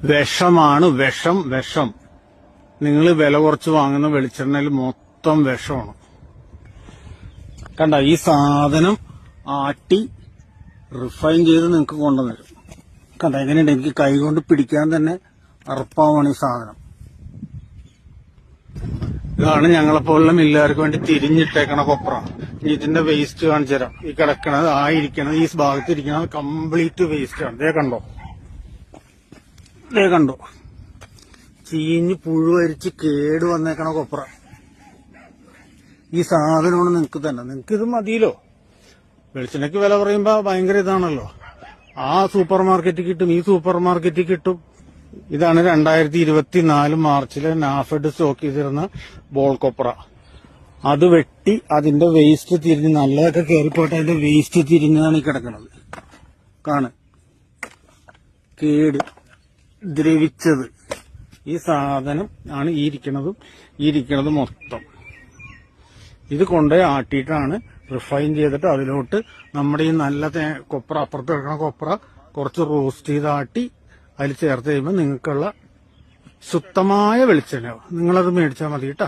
വിഷമാണ്, വിഷം. നിങ്ങൾ വില കുറച്ച് വാങ്ങുന്ന വെളിച്ചെണ്ണയിൽ മൊത്തം വിഷമാണ്. കണ്ട, ഈ സാധനം ആട്ടി റിഫൈൻ ചെയ്ത് നിങ്ങൾക്ക് കൊണ്ടുവരും. കണ്ട, എങ്ങനെയുണ്ട്? എനിക്ക് കൈ കൊണ്ട് പിടിക്കാൻ തന്നെ അറപ്പാവാണ് ഈ സാധനം. ഇതാണ് ഞങ്ങളെപ്പോലുള്ള മില്ലുകാർക്ക് വേണ്ടി തിരിഞ്ഞിട്ടേക്കണ കൊപ്ര. ഇതിന്റെ വേസ്റ്റ് കാണിച്ചു തരാം. ഈ കിടക്കണത്, ഈ ഭാഗത്ത് ഇരിക്കണത് കംപ്ലീറ്റ് വേസ്റ്റ് ആണ്. ദേ കണ്ടോ, ചീഞ്ഞ് പുഴുവരിച്ച് കേട് വന്നേക്കണ കൊപ്ര. ഈ സാധനമാണ് നിങ്ങൾക്ക് തന്നെ. നിങ്ങൾക്ക് ഇത് മതിയല്ലോ. വെളിച്ചെണ്ണയ്ക്ക് വില പറയുമ്പോ ഭയങ്കര ഇതാണല്ലോ. ആ സൂപ്പർ മാർക്കറ്റിൽ കിട്ടും, ഈ സൂപ്പർ മാർക്കറ്റിൽ കിട്ടും. ഇതാണ് 2024 മാർച്ചില് നാഫെഡ് സ്റ്റോക്ക് ചെയ്തിരുന്ന ബോൾ കൊപ്ര. അത് വെട്ടി അതിന്റെ വേസ്റ്റ് തിരിഞ്ഞ്, നല്ലതൊക്കെ കയറിപ്പോട്ടെ, അതിന്റെ വേസ്റ്റ് തിരിഞ്ഞാണ് ഈ കിടക്കുന്നത്. കേട്, ദ്രവിച്ചത്. ഈ സാധനം ആണ് ഈ ഇരിക്കണത് മൊത്തം. ഇത് കൊണ്ടുപോയി ആട്ടിയിട്ടാണ് റിഫൈൻ ചെയ്തിട്ട് അതിലോട്ട് നമ്മുടെ ഈ നല്ല കൊപ്ര, അപ്പുറത്ത് കിടക്കുന്ന കൊപ്ര കുറച്ച് റോസ്റ്റ് ചെയ്ത് ആട്ടി അതിൽ ചേർത്ത് കഴിയുമ്പോൾ നിങ്ങൾക്കുള്ള ശുദ്ധമായ വെളിച്ചെണ്ണ. നിങ്ങളത് മേടിച്ചാൽ മതി കേട്ടോ.